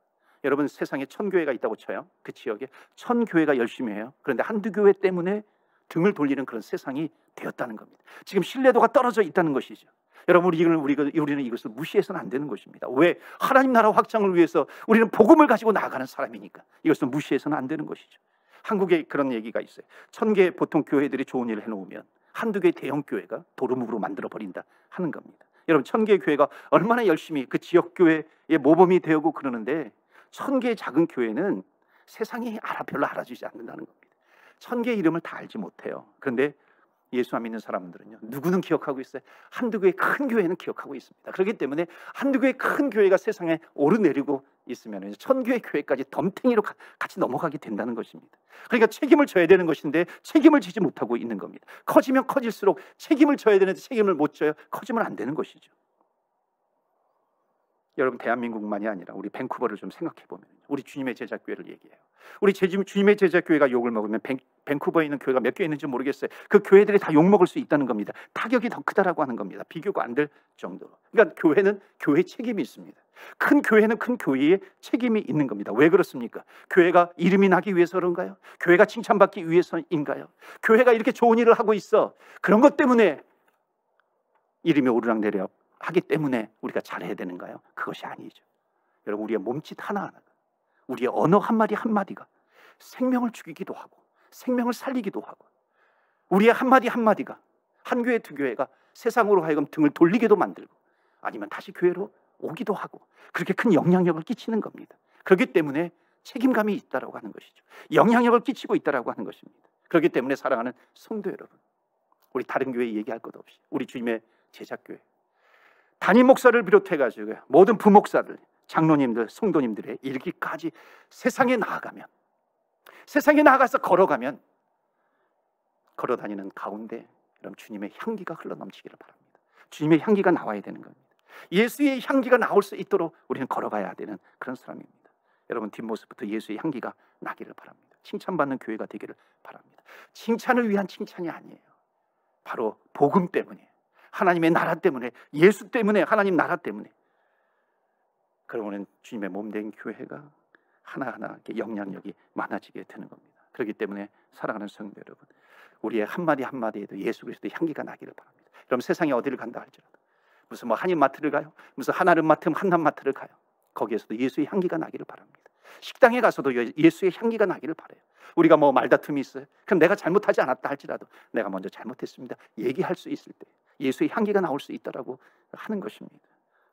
Speaker 1: 여러분, 세상에 1000교회가 있다고 쳐요. 그 지역에 1000교회가 열심히 해요. 그런데 한두 교회 때문에 등을 돌리는 그런 세상이 되었다는 겁니다. 지금 신뢰도가 떨어져 있다는 것이죠. 여러분, 우리는 이것을 무시해서는 안 되는 것입니다. 왜? 하나님 나라 확장을 위해서 우리는 복음을 가지고 나아가는 사람이니까 이것을 무시해서는 안 되는 것이죠. 한국에 그런 얘기가 있어요. 1000개 보통 교회들이 좋은 일을 해놓으면 한두 개의 대형 교회가 도루묵으로 만들어버린다 하는 겁니다. 여러분, 1000개의 교회가 얼마나 열심히 그 지역 교회의 모범이 되고 그러는데 1000개의 작은 교회는 세상이 별로 알아주지 않는다는 겁니다. 1000개의 이름을 다 알지 못해요. 그런데 예수 안 믿는 사람들은요, 누구는 기억하고 있어요. 한두 개의 큰 교회는 기억하고 있습니다. 그렇기 때문에 한두 개의 큰 교회가 세상에 오르내리고 있으면 1000개의 교회까지 덤탱이로 같이 넘어가게 된다는 것입니다. 그러니까 책임을 져야 되는 것인데 책임을 지지 못하고 있는 겁니다. 커지면 커질수록 책임을 져야 되는데 책임을 못 져요. 커지면 안 되는 것이죠. 여러분, 대한민국만이 아니라 우리 밴쿠버를 좀 생각해 보면 우리 주님의 제자교회를 얘기해요. 우리 주님의 제자교회가 욕을 먹으면 밴쿠버에 있는 교회가 몇 개 있는지 모르겠어요. 그 교회들이 다 욕 먹을 수 있다는 겁니다. 타격이 더 크다라고 하는 겁니다. 비교가 안 될 정도로. 그러니까 교회는 교회 책임이 있습니다. 큰 교회는 큰 교회의 책임이 있는 겁니다. 왜 그렇습니까? 교회가 이름이 나기 위해서 그런가요? 교회가 칭찬받기 위해서인가요? 교회가 이렇게 좋은 일을 하고 있어, 그런 것 때문에 이름이 오르락내리락 하기 때문에 우리가 잘해야 되는가요? 그것이 아니죠. 여러분, 우리의 몸짓 하나하나가, 우리의 언어 한마디 한마디가 생명을 죽이기도 하고 생명을 살리기도 하고, 우리의 한마디 한마디가 한 교회 두 교회가 세상으로 하여금 등을 돌리게도 만들고 아니면 다시 교회로 오기도 하고 그렇게 큰 영향력을 끼치는 겁니다. 그렇기 때문에 책임감이 있다라고 하는 것이죠. 영향력을 끼치고 있다라고 하는 것입니다. 그렇기 때문에 사랑하는 성도 여러분, 우리 다른 교회 얘기할 것 없이 우리 주님의 제자교회, 담임 목사를 비롯해가지고 모든 부목사들, 장로님들, 성도님들의 이르기까지 세상에 나아가면, 세상에 나아가서 걸어가면 걸어다니는 가운데 여러분, 주님의 향기가 흘러넘치기를 바랍니다. 주님의 향기가 나와야 되는 겁니다. 예수의 향기가 나올 수 있도록 우리는 걸어가야 되는 그런 사람입니다. 여러분, 뒷모습부터 예수의 향기가 나기를 바랍니다. 칭찬받는 교회가 되기를 바랍니다. 칭찬을 위한 칭찬이 아니에요. 바로 복음 때문에, 하나님의 나라 때문에, 예수 때문에, 하나님 나라 때문에. 그러면 주님의 몸된 교회가 하나하나 영향력이 많아지게 되는 겁니다. 그렇기 때문에 사랑하는 성도 여러분, 우리의 한마디 한마디에도 예수 그리스도의 향기가 나기를 바랍니다. 그럼 세상에 어디를 간다 할지라도, 무슨 한인 마트를 가요, 무슨 하나름 마트, 한남 마트를 가요, 거기에서도 예수의 향기가 나기를 바랍니다. 식당에 가서도 예수의 향기가 나기를 바라요. 우리가 말다툼이 있어요. 그럼 내가 잘못하지 않았다 할지라도 내가 먼저 잘못했습니다 얘기할 수 있을 때 예수의 향기가 나올 수 있다라고 하는 것입니다.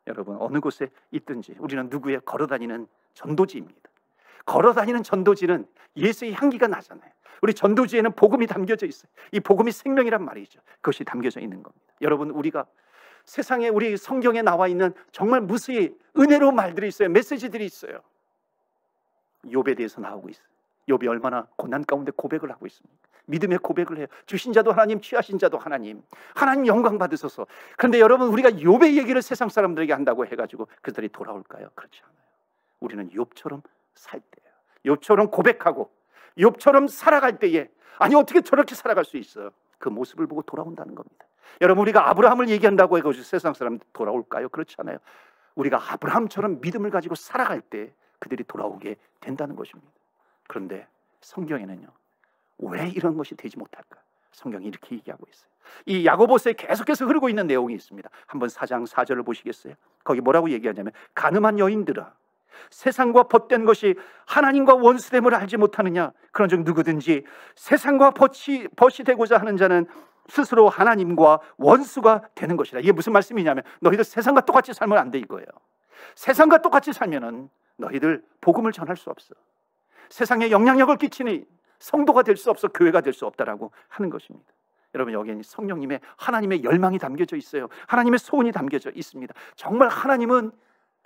Speaker 1: 여러분, 어느 곳에 있든지 우리는 누구의 걸어다니는 전도지입니다. 걸어다니는 전도지는 예수의 향기가 나잖아요. 우리 전도지에는 복음이 담겨져 있어요. 이 복음이 생명이란 말이죠. 그것이 담겨져 있는 겁니다. 여러분, 우리가 세상에 우리 성경에 나와 있는 정말 무수히 은혜로운 말들이 있어요. 메시지들이 있어요. 욥에 대해서 나오고 있어요. 욥이 얼마나 고난 가운데 고백을 하고 있습니까? 믿음의 고백을 해요. 주신 자도 하나님, 취하신 자도 하나님. 하나님 영광 받으소서. 그런데 여러분, 우리가 욥의 얘기를 세상 사람들에게 한다고 해가지고 그들이 돌아올까요? 그렇지 않아요. 우리는 욥처럼 살 때예요. 욥처럼 고백하고 욥처럼 살아갈 때에, 아니 어떻게 저렇게 살아갈 수 있어요? 그 모습을 보고 돌아온다는 겁니다. 여러분, 우리가 아브라함을 얘기한다고 해가지고 세상 사람들 돌아올까요? 그렇지 않아요. 우리가 아브라함처럼 믿음을 가지고 살아갈 때 그들이 돌아오게 된다는 것입니다. 그런데 성경에는요, 왜 이런 것이 되지 못할까? 성경이 이렇게 얘기하고 있어요. 이 야고보서에 계속해서 흐르고 있는 내용이 있습니다. 한번 4장 4절을 보시겠어요? 거기 뭐라고 얘기하냐면, 가늠한 여인들아, 세상과 벗된 것이 하나님과 원수됨을 알지 못하느냐? 그런즉 누구든지 세상과 벗이 되고자 하는 자는 스스로 하나님과 원수가 되는 것이라. 이게 무슨 말씀이냐면, 너희들 세상과 똑같이 살면 안 돼 이거예요. 세상과 똑같이 살면은 너희들 복음을 전할 수 없어. 세상에 영향력을 끼치는 성도가 될 수 없어. 교회가 될 수 없다라고 하는 것입니다. 여러분, 여기에 성령님의 하나님의 열망이 담겨져 있어요. 하나님의 소원이 담겨져 있습니다. 정말 하나님은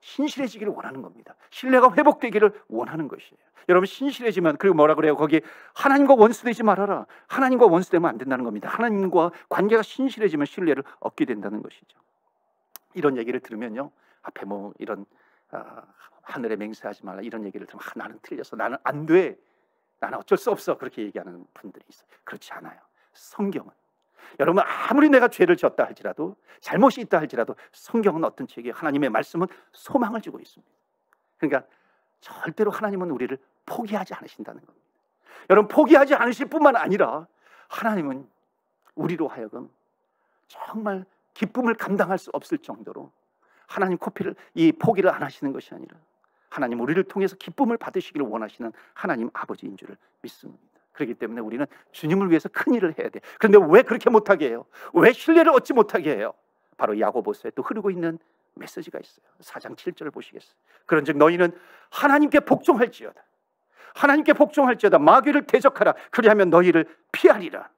Speaker 1: 신실해지기를 원하는 겁니다. 신뢰가 회복되기를 원하는 것이에요. 여러분, 신실해지면, 그리고 뭐라 그래요? 거기 하나님과 원수되지 말아라. 하나님과 원수되면 안 된다는 겁니다. 하나님과 관계가 신실해지면 신뢰를 얻게 된다는 것이죠. 이런 얘기를 들으면요, 앞에 뭐 이런 하늘에 맹세하지 말라 이런 얘기를 들으면, 나는 틀렸어, 나는 안 돼, 나는 어쩔 수 없어, 그렇게 얘기하는 분들이 있어요. 그렇지 않아요. 성경은, 여러분, 아무리 내가 죄를 졌다 할지라도, 잘못이 있다 할지라도, 성경은 어떤 책이에요? 하나님의 말씀은 소망을 주고 있습니다. 그러니까 절대로 하나님은 우리를 포기하지 않으신다는 겁니다. 여러분, 포기하지 않으실 뿐만 아니라 하나님은 우리로 하여금 정말 기쁨을 감당할 수 없을 정도로 하나님 이 포기를 안 하시는 것이 아니라 하나님 우리를 통해서 기쁨을 받으시기를 원하시는 하나님 아버지인 줄을 믿습니다. 그렇기 때문에 우리는 주님을 위해서 큰 일을 해야 돼요. 그런데 왜 그렇게 못하게 해요? 왜 신뢰를 얻지 못하게 해요? 바로 야고보서에 또 흐르고 있는 메시지가 있어요. 4장 7절을 보시겠어요? 그런즉 너희는 하나님께 복종할지어다. 하나님께 복종할지어다. 마귀를 대적하라. 그리하면 너희를 피하리라.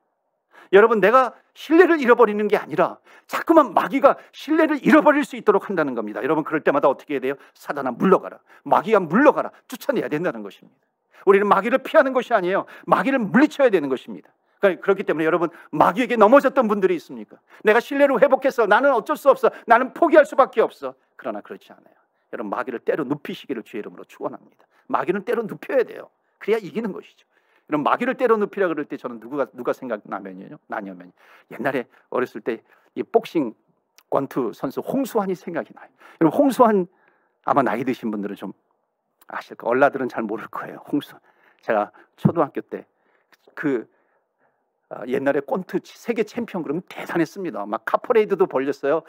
Speaker 1: 여러분, 내가 신뢰를 잃어버리는 게 아니라 자꾸만 마귀가 신뢰를 잃어버릴 수 있도록 한다는 겁니다. 여러분, 그럴 때마다 어떻게 해야 돼요? 사단아 물러가라. 마귀가 물러가라. 쫓아내야 된다는 것입니다. 우리는 마귀를 피하는 것이 아니에요. 마귀를 물리쳐야 되는 것입니다. 그렇기 때문에 여러분, 마귀에게 넘어졌던 분들이 있습니까? 내가 신뢰를 회복해서 나는 어쩔 수 없어, 나는 포기할 수밖에 없어. 그러나 그렇지 않아요. 여러분, 마귀를 때로 눕히시기를 주의 이름으로 축원합니다. 마귀는 때로 눕혀야 돼요. 그래야 이기는 것이죠. 이런 마귀를 때려 눕히라 그럴 때 저는 누가 생각나면요, 옛날에 어렸을 때 이 복싱 권투 선수 홍수환이 생각이 나요. 여러분, 홍수환 아마 나이 드신 분들은 좀 아실 거예요. 얼라들은 잘 모를 거예요. 홍수환, 제가 초등학교 때 옛날에 권투 세계 챔피언 그러면 대단했습니다. 막 카퍼레이드도 벌렸어요.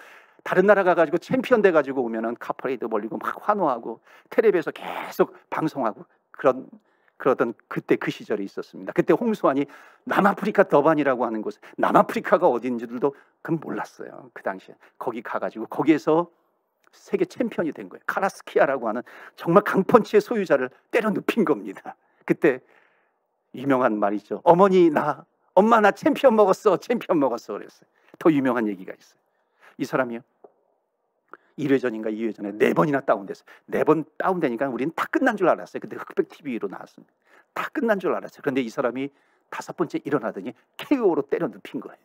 Speaker 1: 다른 나라 가가지고 챔피언 돼가지고 오면은 카퍼레이드 벌리고 막 환호하고 텔레비에서 계속 방송하고 그러던 그때 그 시절이 있었습니다. 그때 홍수환이 남아프리카 더반이라고 하는 곳, 남아프리카가 어딘지도 그건 몰랐어요. 그 당시에 거기 가가지고 거기에서 세계 챔피언이 된 거예요. 카라스키아라고 하는 정말 강펀치의 소유자를 때려 눕힌 겁니다. 그때 유명한 말이죠. 엄마 나 챔피언 먹었어 그랬어요. 더 유명한 얘기가 있어요. 이 사람이요, 1회전인가 2회전에 4번이나 다운됐어요. 4번 다운되니까 우리는 다 끝난 줄 알았어요. 근데 흑백 TV로 나왔습니다. 다 끝난 줄 알았어요. 그런데 이 사람이 5번째 일어나더니 KO로 때려 눕힌 거예요.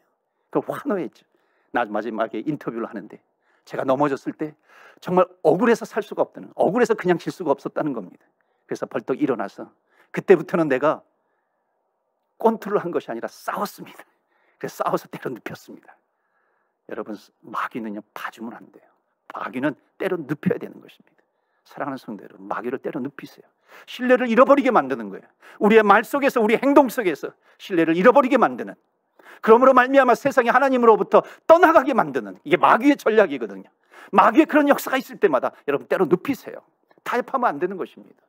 Speaker 1: 그걸 환호했죠. 마지막에 인터뷰를 하는데, 제가 넘어졌을 때 정말 억울해서 살 수가 없다는, 억울해서 그냥 질 수가 없었다는 겁니다. 그래서 벌떡 일어나서 그때부터는 내가 권투를 한 것이 아니라 싸웠습니다. 그래서 싸워서 때려 눕혔습니다. 여러분, 마귀는요, 봐주면 안 돼요. 마귀는 때려 눕혀야 되는 것입니다. 사랑하는 성도 여러분, 마귀를 때려 눕히세요. 신뢰를 잃어버리게 만드는 거예요. 우리의 말 속에서, 우리 행동 속에서 신뢰를 잃어버리게 만드는, 그러므로 말미암아 세상이 하나님으로부터 떠나가게 만드는, 이게 마귀의 전략이거든요. 마귀의 그런 역사가 있을 때마다 여러분 때려 눕히세요. 타협하면 안 되는 것입니다.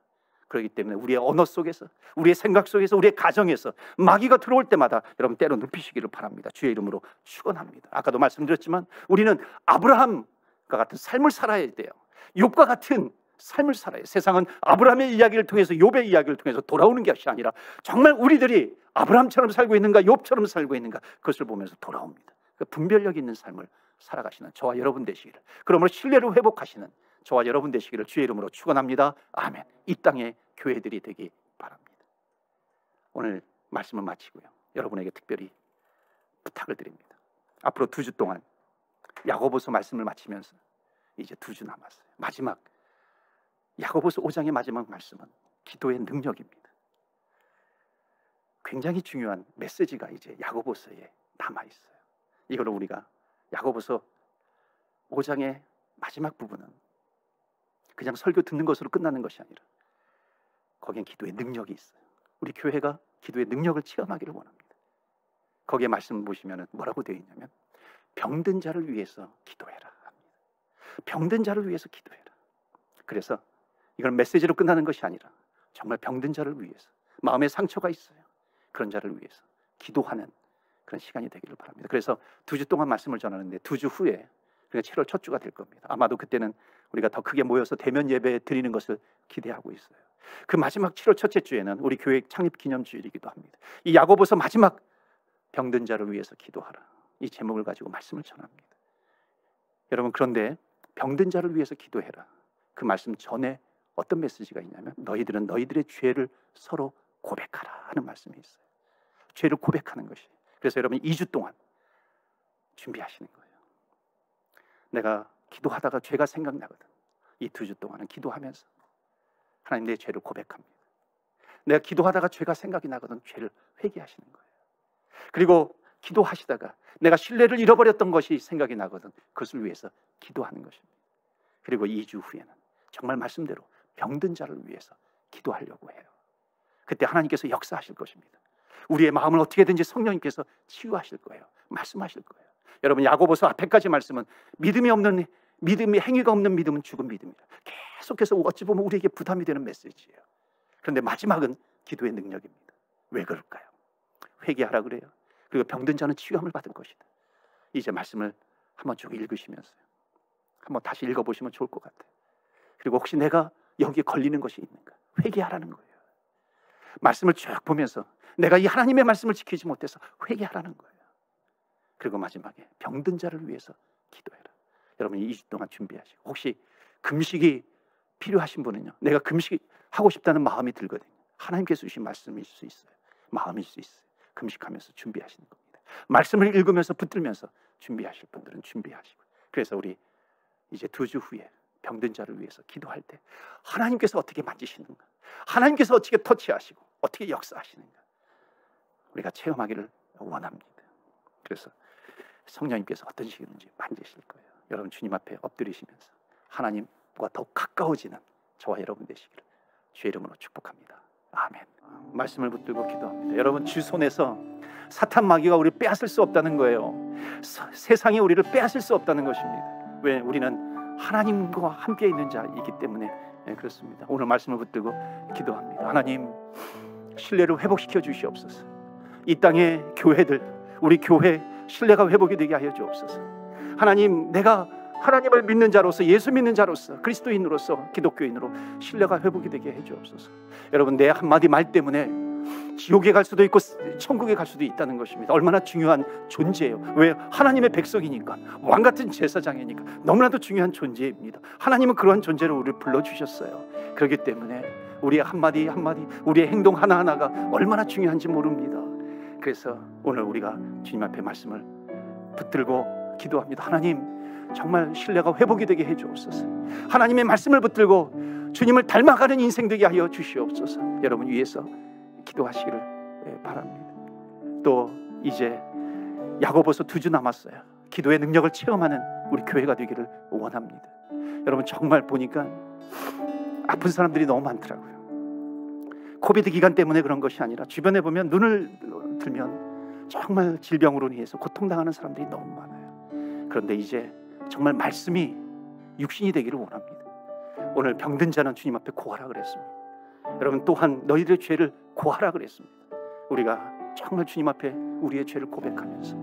Speaker 1: 그렇기 때문에 우리의 언어 속에서, 우리의 생각 속에서, 우리의 가정에서 마귀가 들어올 때마다 여러분 때려 눕히시기를 바랍니다. 주의 이름으로 축원합니다. 아까도 말씀드렸지만 우리는 아브라함과 같은 삶을 살아야 돼요. 욥과 같은 삶을 살아요. 세상은 아브라함의 이야기를 통해서, 욥의 이야기를 통해서 돌아오는 것이 아니라 정말 우리들이 아브라함처럼 살고 있는가, 욥처럼 살고 있는가, 그것을 보면서 돌아옵니다. 그 분별력 있는 삶을 살아가시는 저와 여러분 되시기를, 그러므로 신뢰를 회복하시는 저와 여러분 되시기를 주의 이름으로 축원합니다. 아멘. 이 땅의 교회들이 되기 바랍니다. 오늘 말씀을 마치고요, 여러분에게 특별히 부탁을 드립니다. 앞으로 2주 동안 야고보서 말씀을 마치면서 이제 2주 남았어요. 마지막 야고보서 5장의 마지막 말씀은 기도의 능력입니다. 굉장히 중요한 메시지가 이제 야고보서에 남아있어요. 이걸 우리가 야고보서 5장의 마지막 부분은 그냥 설교 듣는 것으로 끝나는 것이 아니라 거기엔 기도의 능력이 있어요. 우리 교회가 기도의 능력을 체험하기를 원합니다. 거기에 말씀 보시면 뭐라고 되어 있냐면 병든 자를 위해서 기도해라 합니다. 병든 자를 위해서 기도해라. 그래서 이건 메시지로 끝나는 것이 아니라 정말 병든 자를 위해서, 마음에 상처가 있어요, 그런 자를 위해서 기도하는 그런 시간이 되기를 바랍니다. 그래서 2주 동안 말씀을 전하는데 2주 후에, 그러니까 7월 첫 주가 될 겁니다. 아마도 그때는 우리가 더 크게 모여서 대면 예배 드리는 것을 기대하고 있어요. 그 마지막 7월 첫째 주에는 우리 교회 창립 기념주일이기도 합니다. 이 야고보서 마지막 병든 자를 위해서 기도하라, 이 제목을 가지고 말씀을 전합니다. 여러분, 그런데 병든 자를 위해서 기도해라, 그 말씀 전에 어떤 메시지가 있냐면 너희들은 너희들의 죄를 서로 고백하라 하는 말씀이 있어요. 죄를 고백하는 것이. 그래서 여러분 2주 동안 준비하시는 거예요. 내가 기도하다가 죄가 생각나거든. 이 2주 동안은 기도하면서 하나님, 내 죄를 고백합니다. 내가 기도하다가 죄가 생각이 나거든. 죄를 회개하시는 거예요. 그리고 기도하시다가 내가 신뢰를 잃어버렸던 것이 생각이 나거든. 그것을 위해서 기도하는 것입니다. 그리고 2주 후에는 정말 말씀대로 병든 자를 위해서 기도하려고 해요. 그때 하나님께서 역사하실 것입니다. 우리의 마음을 어떻게든지 성령님께서 치유하실 거예요. 말씀하실 거예요. 여러분, 야고보서 앞에까지 말씀은 믿음이 없는, 믿음이 행위가 없는 믿음은 죽은 믿음이다. 계속해서 어찌 보면 우리에게 부담이 되는 메시지예요. 그런데 마지막은 기도의 능력입니다. 왜 그럴까요? 회개하라 그래요. 그리고 병든 자는 치유함을 받을 것이다. 이제 말씀을 한번 쭉 읽으시면서요, 한번 다시 읽어보시면 좋을 것 같아요. 그리고 혹시 내가 여기에 걸리는 것이 있는가, 회개하라는 거예요. 말씀을 쭉 보면서 내가 이 하나님의 말씀을 지키지 못해서 회개하라는 거예요. 그리고 마지막에 병든 자를 위해서 기도해라. 여러분, 2주 동안 준비하시고, 혹시 금식이 필요하신 분은요, 내가 금식하고 싶다는 마음이 들거든요. 하나님께서 주신 말씀일 수 있어요. 마음일 수 있어요. 금식하면서 준비하시는 겁니다. 말씀을 읽으면서 붙들면서 준비하실 분들은 준비하시고. 그래서 우리 이제 2주 후에 병든 자를 위해서 기도할 때 하나님께서 어떻게 만지시는가, 하나님께서 어떻게 터치하시고 어떻게 역사하시는가, 우리가 체험하기를 원합니다. 그래서 성령님께서 어떤 식으로든지 만지실 거예요. 여러분, 주님 앞에 엎드리시면서 하나님과 더 가까워지는 저와 여러분 되시기를 주의 이름으로 축복합니다. 아멘. 말씀을 붙들고 기도합니다. 여러분, 주 손에서 사탄 마귀가 우리를 빼앗을 수 없다는 거예요. 세상이 우리를 빼앗을 수 없다는 것입니다. 왜? 우리는 하나님과 함께 있는 자이기 때문에 그렇습니다. 오늘 말씀을 붙들고 기도합니다. 하나님, 신뢰를 회복시켜 주시옵소서. 이 땅의 교회들, 우리 교회 신뢰가 회복이 되게 하여 주옵소서. 하나님, 내가 하나님을 믿는 자로서, 예수 믿는 자로서, 그리스도인으로서, 기독교인으로 신뢰가 회복이 되게 해 주옵소서. 여러분, 내 한마디 말 때문에 지옥에 갈 수도 있고 천국에 갈 수도 있다는 것입니다. 얼마나 중요한 존재예요. 왜? 하나님의 백성이니까, 왕같은 제사장이니까 너무나도 중요한 존재입니다. 하나님은 그러한 존재로 우리를 불러주셨어요. 그렇기 때문에 우리의 한마디 한마디, 우리의 행동 하나하나가 얼마나 중요한지 모릅니다. 그래서 오늘 우리가 주님 앞에 말씀을 붙들고 기도합니다. 하나님, 정말 신뢰가 회복이 되게 해주옵소서. 하나님의 말씀을 붙들고 주님을 닮아가는 인생 되게 하여 주시옵소서. 여러분 위해서 기도하시기를 바랍니다. 또 이제 야고보서 2주 남았어요. 기도의 능력을 체험하는 우리 교회가 되기를 원합니다. 여러분, 정말 보니까 아픈 사람들이 너무 많더라고요. 코비드 기간 때문에 그런 것이 아니라 주변에 보면 눈을 들면 정말 질병으로 인해서 고통당하는 사람들이 너무 많아요. 그런데 이제 정말 말씀이 육신이 되기를 원합니다. 오늘 병든 자는 주님 앞에 고하라 그랬습니다. 여러분, 또한 너희들의 죄를 고하라 그랬습니다. 우리가 정말 주님 앞에 우리의 죄를 고백하면서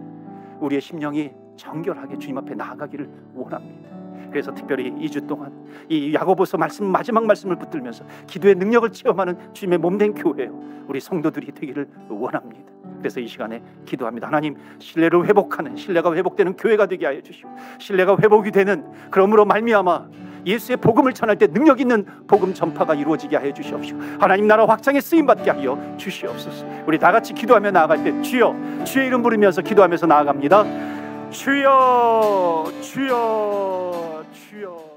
Speaker 1: 우리의 심령이 정결하게 주님 앞에 나아가기를 원합니다. 그래서 특별히 2주 동안 이 야고보서 말씀, 마지막 말씀을 붙들면서 기도의 능력을 체험하는 주님의 몸된 교회요, 우리 성도들이 되기를 원합니다. 그래서 이 시간에 기도합니다. 하나님, 신뢰를 회복하는, 신뢰가 회복되는 교회가 되게 하여 주시고, 신뢰가 회복이 되는, 그러므로 말미암아 예수의 복음을 전할 때 능력 있는 복음 전파가 이루어지게 하여 주시옵시고, 하나님 나라 확장에 쓰임받게 하여 주시옵소서. 우리 다 같이 기도하며 나아갈 때 주여, 주의 이름 부르면서 기도하면서 나아갑니다. 주여, 주여, 주여.